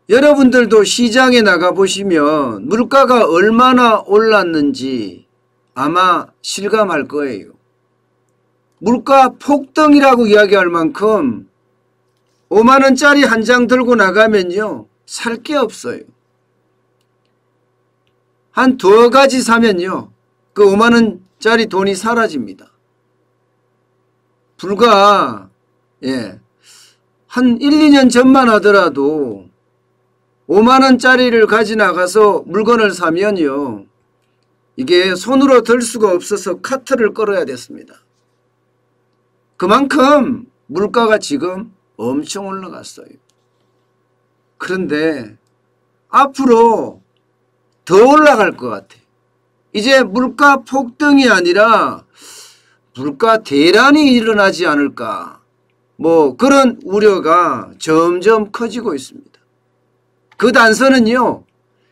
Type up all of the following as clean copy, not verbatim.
여러분들도 시장에 나가보시면 물가가 얼마나 올랐는지 아마 실감할 거예요. 물가 폭등이라고 이야기할 만큼 5만원짜리 한 장 들고 나가면요 살 게 없어요. 한 두어 가지 사면요 그 5만원짜리 돈이 사라집니다. 불과 한 1, 2년 전만 하더라도 5만원짜리를 가지 나가서 물건을 사면요 이게 손으로 들 수가 없어서 카트를 끌어야 됐습니다. 그만큼 물가가 지금 엄청 올라갔어요. 그런데 앞으로 더 올라갈 것 같아. 이제 물가 폭등이 아니라 물가 대란이 일어나지 않을까 뭐 그런 우려가 점점 커지고 있습니다. 그 단서는요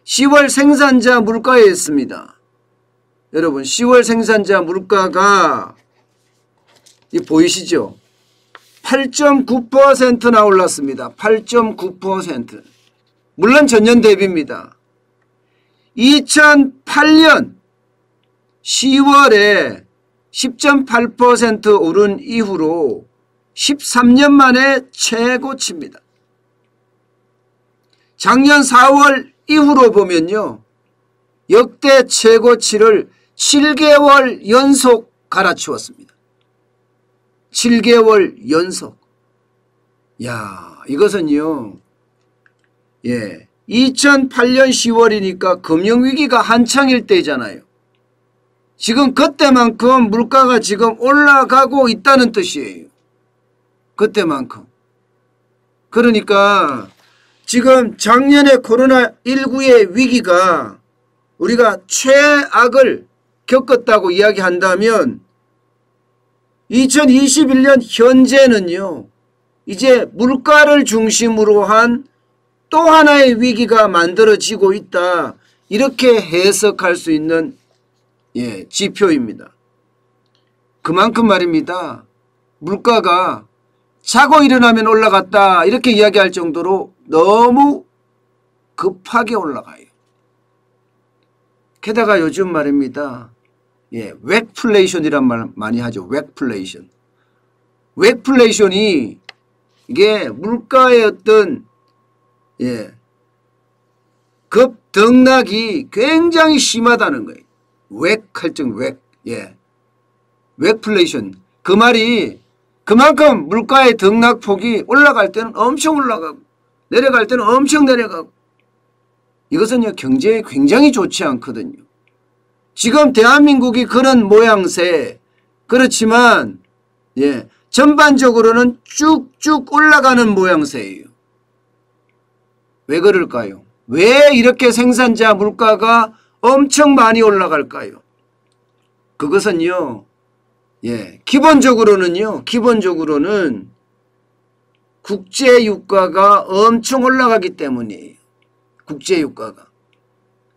10월 생산자 물가에 있습니다. 여러분 10월 생산자 물가가 이 보이시죠? 8.9%나 올랐습니다. 8.9%. 물론 전년 대비입니다. 2008년 10월에 10.8% 오른 이후로 13년 만에 최고치입니다. 작년 4월 이후로 보면요 역대 최고치를 7개월 연속 갈아치웠습니다. 7개월 연속. 야, 이것은요 2008년 10월이니까 금융위기가 한창일 때잖아요. 지금 그때만큼 물가가 지금 올라가고 있다는 뜻이에요. 그때만큼. 그러니까 지금 작년에 코로나19의 위기가 우리가 최악을 겪었다고 이야기한다면 2021년 현재는요 이제 물가를 중심으로 한 또 하나의 위기가 만들어지고 있다 이렇게 해석할 수 있는 지표입니다. 그만큼 말입니다. 물가가 자고 일어나면 올라갔다 이렇게 이야기할 정도로 너무 급하게 올라가요. 게다가 요즘 말입니다. 웩플레이션이란 말 많이 하죠. 웩플레이션. 웩플레이션이 이게 물가의 어떤 급등락이 굉장히 심하다는 거예요. 웩할 정 웩플레이션. 그 말이 그만큼 물가의 등락폭이 올라갈 때는 엄청 올라가고 내려갈 때는 엄청 내려가고 이것은요 경제에 굉장히 좋지 않거든요. 지금 대한민국이 그런 모양새 그렇지만 전반적으로는 쭉쭉 올라가는 모양새예요. 왜 그럴까요? 왜 이렇게 생산자 물가가 엄청 많이 올라갈까요? 그것은요 기본적으로는 국제유가가 엄청 올라가기 때문이에요. 국제유가가.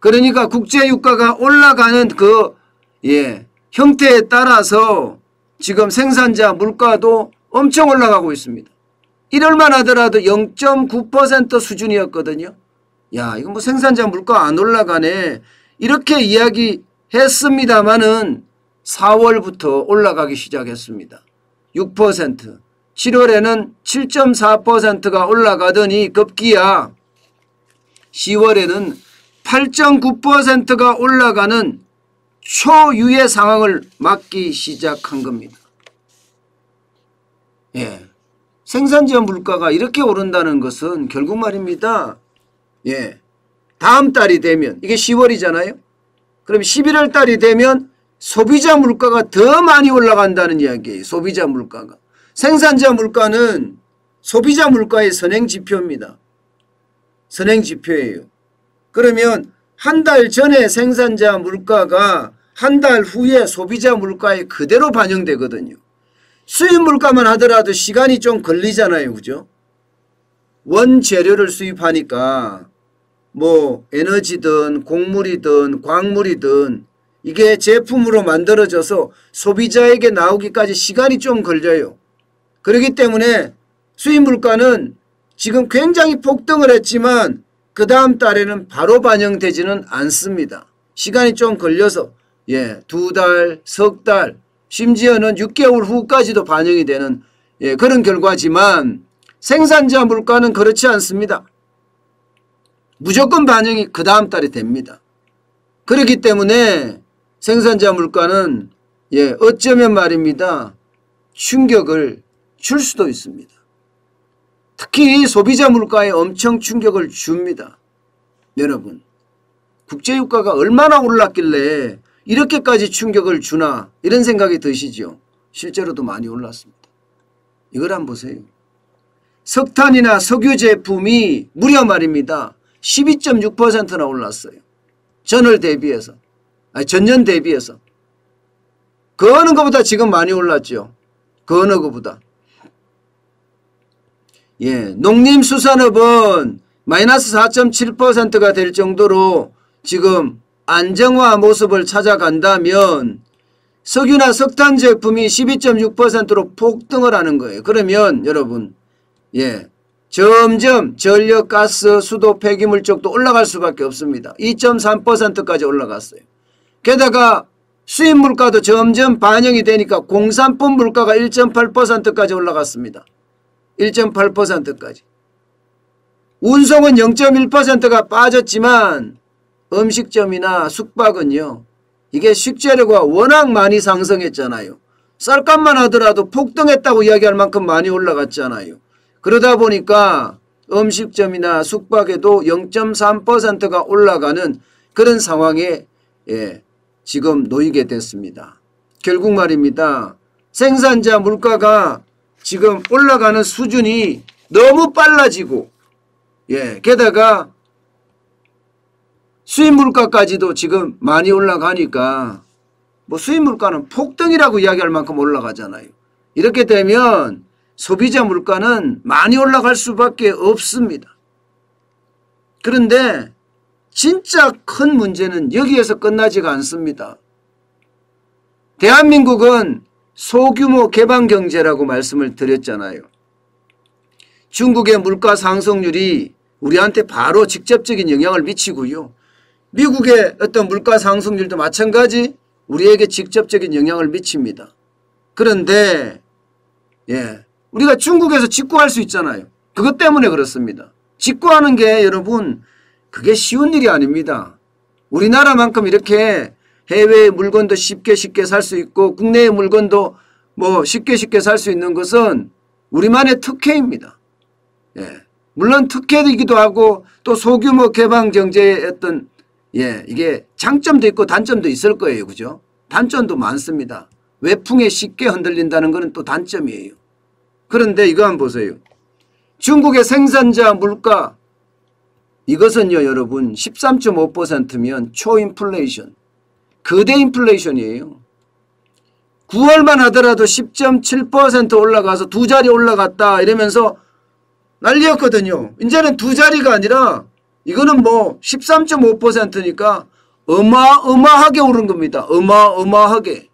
그러니까 국제유가가 올라가는 그 형태에 따라서 지금 생산자 물가도 엄청 올라가고 있습니다. 1월만 하더라도 0.9% 수준이었거든요. 야, 이거 뭐 생산자 물가 안 올라가네. 이렇게 이야기했습니다마는 4월부터 올라가기 시작했습니다. 6%. 7월에는 7.4%가 올라가더니 급기야 10월에는 8.9%가 올라가는 초유의 상황을 맞기 시작한 겁니다. 생산자 물가가 이렇게 오른다는 것은 결국 말입니다. 다음 달이 되면 이게 10월이잖아요. 그럼 11월 달이 되면 소비자 물가가 더 많이 올라간다는 이야기예요. 소비자 물가가. 생산자 물가는 소비자 물가의 선행지표입니다. 선행지표예요. 그러면 한 달 전에 생산자 물가가 한 달 후에 소비자 물가에 그대로 반영되거든요. 수입 물가만 하더라도 시간이 좀 걸리잖아요. 그죠? 원재료를 수입하니까 뭐 에너지든 곡물이든 광물이든 이게 제품으로 만들어져서 소비자에게 나오기까지 시간이 좀 걸려요. 그렇기 때문에 수입 물가는 지금 굉장히 폭등을 했지만 그 다음 달에는 바로 반영되지는 않습니다. 시간이 좀 걸려서 2달, 석 달, 심지어는 6개월 후까지도 반영이 되는 그런 결과지만 생산자 물가는 그렇지 않습니다. 무조건 반영이 그 다음 달에 됩니다. 그렇기 때문에 생산자 물가는 어쩌면 말입니다. 충격을 줄 수도 있습니다. 특히 소비자 물가에 엄청 충격을 줍니다. 여러분, 국제유가가 얼마나 올랐길래 이렇게까지 충격을 주나 이런 생각이 드시죠. 실제로도 많이 올랐습니다. 이걸 한번 보세요. 석탄이나 석유 제품이 무려 말입니다. 12.6%나 올랐어요. 전월 대비해서. 전년 대비해서. 그 어느 것보다 지금 많이 올랐죠. 그 어느 것보다. 농림수산업은 마이너스 4.7%가 될 정도로 지금 안정화 모습을 찾아간다면 석유나 석탄 제품이 12.6%로 폭등을 하는 거예요. 그러면 여러분 점점 전력, 가스, 수도, 폐기물 쪽도 올라갈 수밖에 없습니다. 2.3%까지 올라갔어요. 게다가 수입 물가도 점점 반영이 되니까 공산품 물가가 1.8%까지 올라갔습니다. 1.8%까지. 운송은 0.1%가 빠졌지만 음식점이나 숙박은요. 이게 식재료가 워낙 많이 상승했잖아요. 쌀값만 하더라도 폭등했다고 이야기할 만큼 많이 올라갔잖아요. 그러다 보니까 음식점이나 숙박에도 0.3%가 올라가는 그런 상황에 지금 놓이게 됐습니다. 결국 말입니다. 생산자 물가가 지금 올라가는 수준이 너무 빨라지고 게다가 수입 물가까지도 지금 많이 올라가니까 뭐 수입 물가는 폭등이라고 이야기할 만큼 올라가잖아요. 이렇게 되면 소비자 물가는 많이 올라갈 수밖에 없습니다. 그런데 진짜 큰 문제는 여기에서 끝나지가 않습니다. 대한민국은 소규모 개방경제라고 말씀을 드렸잖아요. 중국의 물가 상승률이 우리한테 바로 직접적인 영향을 미치고요. 미국의 어떤 물가 상승률도 마찬가지 우리에게 직접적인 영향을 미칩니다. 그런데 우리가 중국에서 직구할 수 있잖아요. 그것 때문에 그렇습니다. 직구하는 게 여러분 그게 쉬운 일이 아닙니다. 우리나라만큼 이렇게 해외의 물건도 쉽게 살 수 있고 국내의 물건도 뭐 쉽게 살 수 있는 것은 우리만의 특혜입니다. 물론 특혜이기도 하고 또 소규모 개방 경제의 어떤 이게 장점도 있고 단점도 있을 거예요. 그죠? 단점도 많습니다. 외풍에 쉽게 흔들린다는 것은 또 단점이에요. 그런데 이거 한번 보세요. 중국의 생산자 물가 이것은요 여러분 13.5%면 초인플레이션 거대 인플레이션이에요. 9월만 하더라도 10.7% 올라가서 두 자리 올라갔다 이러면서 난리였거든요. 이제는 두 자리가 아니라 이거는 뭐 13.5%니까 어마어마하게 오른 겁니다. 어마어마하게.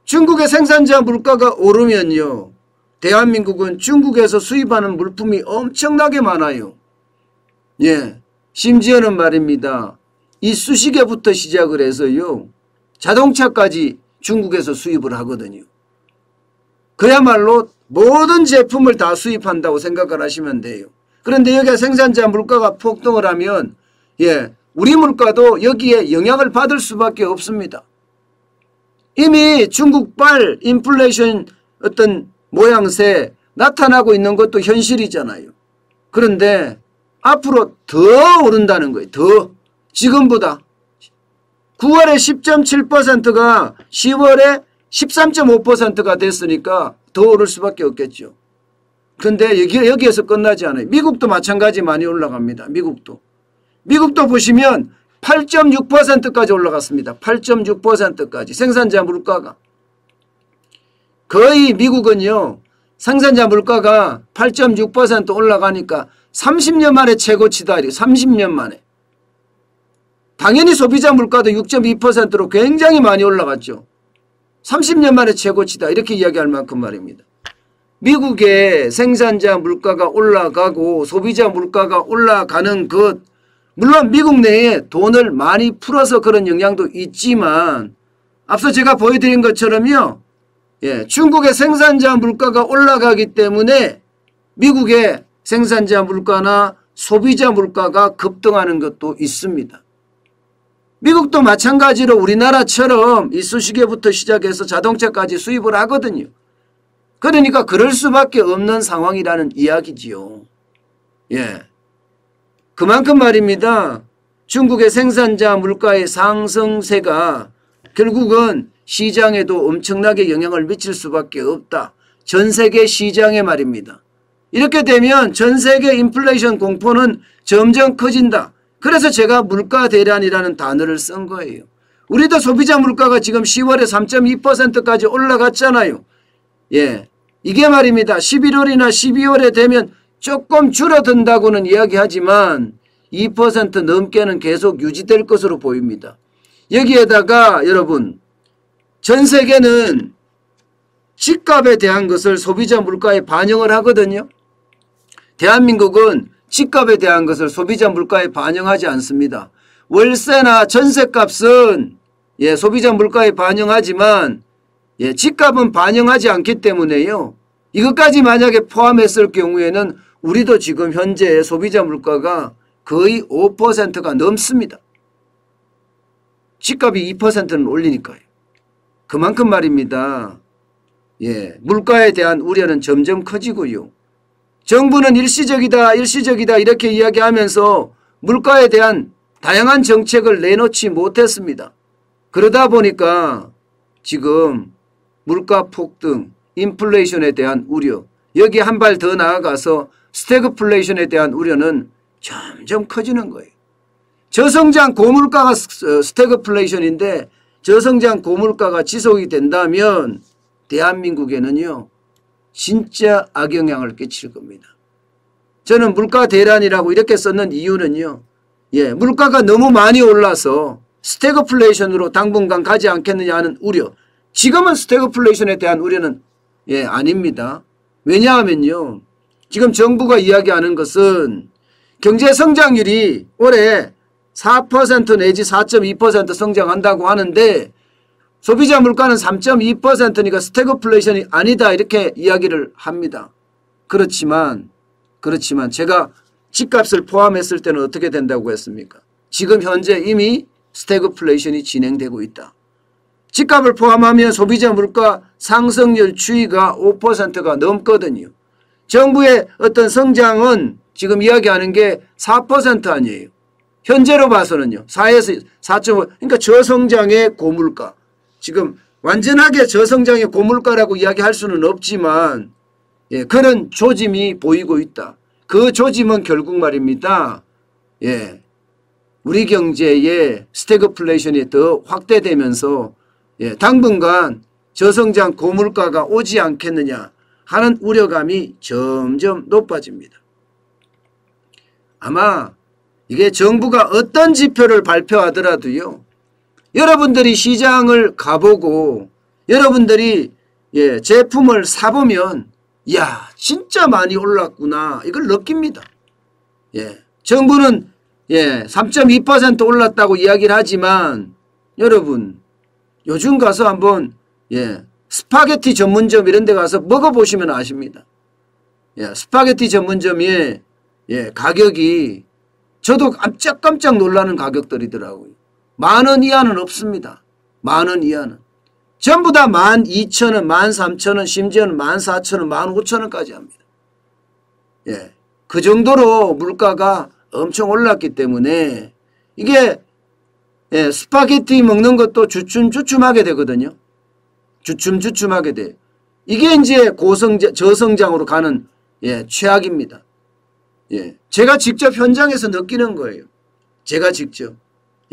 중국의 생산자 물가가 오르면요. 대한민국은 중국에서 수입하는 물품이 엄청나게 많아요. 심지어는 말입니다. 이 수시계부터 시작을 해서요. 자동차까지 중국에서 수입을 하거든요. 그야말로 모든 제품을 다 수입한다고 생각을 하시면 돼요. 그런데 여기에 생산자 물가가 폭등을 하면 우리 물가도 여기에 영향을 받을 수밖에 없습니다. 이미 중국발 인플레이션 어떤 모양새 나타나고 있는 것도 현실이잖아요. 그런데 앞으로 더 오른다는 거예요. 더 지금보다 9월에 10.7%가 10월에 13.5%가 됐으니까 더 오를 수밖에 없겠죠. 그런데 여기에서 끝나지 않아요. 미국도 마찬가지 많이 올라갑니다. 미국도 보시면 8.6%까지 올라갔습니다. 8.6%까지 생산자 물가가. 거의 미국은요. 생산자 물가가 8.6% 올라가니까 30년 만에 최고치다. 30년 만에. 당연히 소비자 물가도 6.2%로 굉장히 많이 올라갔죠. 30년 만에 최고치다. 이렇게 이야기할 만큼 말입니다. 미국의 생산자 물가가 올라가고 소비자 물가가 올라가는 것, 물론 미국 내에 돈을 많이 풀어서 그런 영향도 있지만 앞서 제가 보여드린 것처럼요. 중국의 생산자 물가가 올라가기 때문에 미국의 생산자 물가나 소비자 물가가 급등하는 것도 있습니다. 미국도 마찬가지로 우리나라처럼 이쑤시개부터 시작해서 자동차까지 수입을 하거든요. 그러니까 그럴 수밖에 없는 상황이라는 이야기지요. 그만큼 말입니다. 중국의 생산자 물가의 상승세가 결국은 시장에도 엄청나게 영향을 미칠 수밖에 없다. 전 세계 시장에 말입니다. 이렇게 되면 전 세계 인플레이션 공포는 점점 커진다. 그래서 제가 물가 대란이라는 단어를 쓴 거예요. 우리도 소비자 물가가 지금 10월에 3.2%까지 올라갔잖아요. 이게 말입니다. 11월이나 12월에 되면 조금 줄어든다고는 이야기하지만 2% 넘게는 계속 유지될 것으로 보입니다. 여기에다가 여러분, 전 세계는 집값에 대한 것을 소비자 물가에 반영을 하거든요. 대한민국은 집값에 대한 것을 소비자 물가에 반영하지 않습니다. 월세나 전세값은 소비자 물가에 반영하지만 집값은 반영하지 않기 때문에요. 이것까지 만약에 포함했을 경우에는 우리도 지금 현재 소비자 물가가 거의 5%가 넘습니다. 집값이 2%는 올리니까요. 그만큼 말입니다. 물가에 대한 우려는 점점 커지고요. 정부는 일시적이다 이렇게 이야기하면서 물가에 대한 다양한 정책을 내놓지 못했습니다. 그러다 보니까 지금 물가 폭등, 인플레이션에 대한 우려, 여기 한 발 더 나아가서 스태그플레이션에 대한 우려는 점점 커지는 거예요. 저성장 고물가가 스태그플레이션인데 저성장 고물가가 지속이 된다면 대한민국에는요 진짜 악영향을 끼칠 겁니다. 저는 물가 대란이라고 이렇게 썼는 이유는요. 물가가 너무 많이 올라서 스태그플레이션으로 당분간 가지 않겠느냐 하는 우려. 지금은 스태그플레이션에 대한 우려는 아닙니다. 왜냐하면요. 지금 정부가 이야기하는 것은 경제 성장률이 올해 4% 내지 4.2% 성장한다고 하는데 소비자 물가는 3.2%니까 스태그플레이션이 아니다 이렇게 이야기를 합니다. 그렇지만 제가 집값을 포함했을 때는 어떻게 된다고 했습니까? 지금 현재 이미 스태그플레이션이 진행되고 있다. 집값을 포함하면 소비자 물가 상승률 추이가 5%가 넘거든요. 정부의 어떤 성장은 지금 이야기하는 게 4% 아니에요. 현재로 봐서는요. 4에서 4.5 그러니까 저성장의 고물가. 지금 완전하게 저성장의 고물가라고 이야기할 수는 없지만 그런 조짐이 보이고 있다. 그 조짐은 결국 말입니다. 우리 경제의 스태그플레이션이 더 확대되면서 당분간 저성장 고물가가 오지 않겠느냐 하는 우려감이 점점 높아집니다. 아마 이게 정부가 어떤 지표를 발표하더라도요. 여러분들이 시장을 가보고 여러분들이 제품을 사보면 야 진짜 많이 올랐구나 이걸 느낍니다. 정부는 3.2% 올랐다고 이야기를 하지만 여러분 요즘 가서 한번 스파게티 전문점 이런 데 가서 먹어보시면 아십니다. 스파게티 전문점의 가격이 저도 깜짝깜짝 놀라는 가격들이더라고요. 10,000원 이하는 없습니다. 10,000원 이하는. 전부 다 12,000원, 13,000원, 심지어는 14,000원, 15,000원까지 합니다. 그 정도로 물가가 엄청 올랐기 때문에 이게 스파게티 먹는 것도 주춤주춤하게 되거든요. 주춤주춤하게 돼요. 이게 이제 저성장으로 가는 최악입니다. 제가 직접 현장에서 느끼는 거예요. 제가 직접.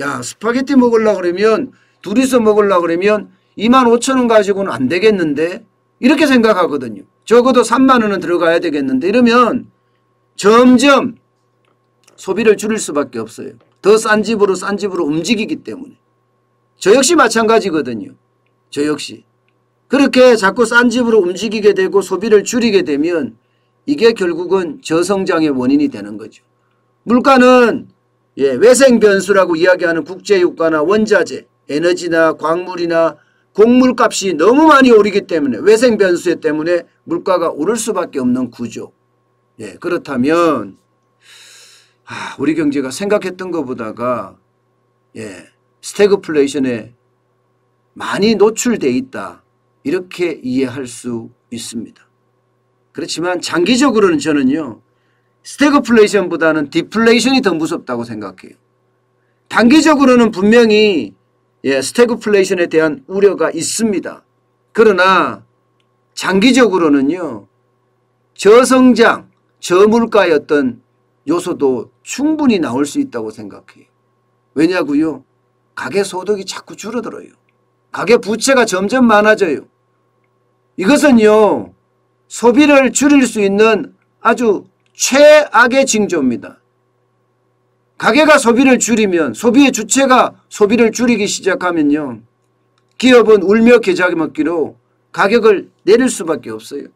야 스파게티 먹으려고 그러면 둘이서 먹으려고 그러면 25,000원 가지고는 안 되겠는데 이렇게 생각하거든요. 적어도 30,000원은 들어가야 되겠는데 이러면 점점 소비를 줄일 수밖에 없어요. 더 싼 집으로 움직이기 때문에. 저 역시 마찬가지거든요. 저 역시. 그렇게 자꾸 싼 집으로 움직이게 되고 소비를 줄이게 되면 이게 결국은 저성장의 원인이 되는 거죠. 물가는 외생 변수라고 이야기하는 국제유가나 원자재, 에너지나 광물이나 곡물값이 너무 많이 오르기 때문에 외생 변수 때문에 물가가 오를 수밖에 없는 구조. 그렇다면 우리 경제가 생각했던 것보다가 스태그플레이션에 많이 노출돼 있다. 이렇게 이해할 수 있습니다. 그렇지만 장기적으로는 저는요. 스태그플레이션보다는 디플레이션이 더 무섭다고 생각해요. 단기적으로는 분명히 스태그플레이션에 대한 우려가 있습니다. 그러나 장기적으로는요. 저성장, 저물가의 어떤 요소도 충분히 나올 수 있다고 생각해요. 왜냐고요? 가계소득이 자꾸 줄어들어요. 가계부채가 점점 많아져요. 이것은요. 소비를 줄일 수 있는 아주 최악의 징조입니다. 가계가 소비를 줄이면 소비의 주체가 소비를 줄이기 시작하면요. 기업은 울며 겨자 먹기로 가격을 내릴 수밖에 없어요.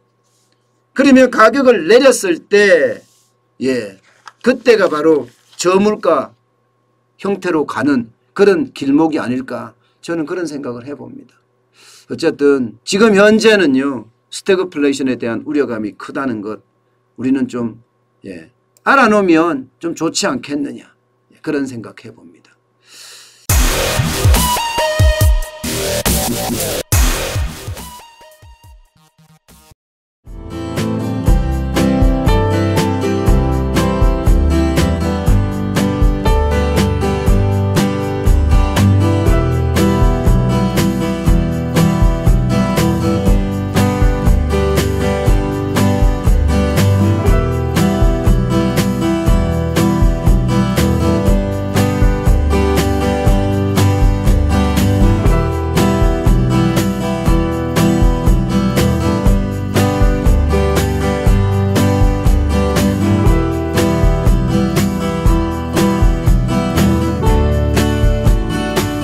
그러면 가격을 내렸을 때 그때가 바로 저물가 형태로 가는 그런 길목이 아닐까 저는 그런 생각을 해봅니다. 어쨌든 지금 현재는요. 스태그플레이션에 대한 우려감이 크다는 것 우리는 좀 알아놓으면 좀 좋지 않겠느냐 그런 생각해 봅니다.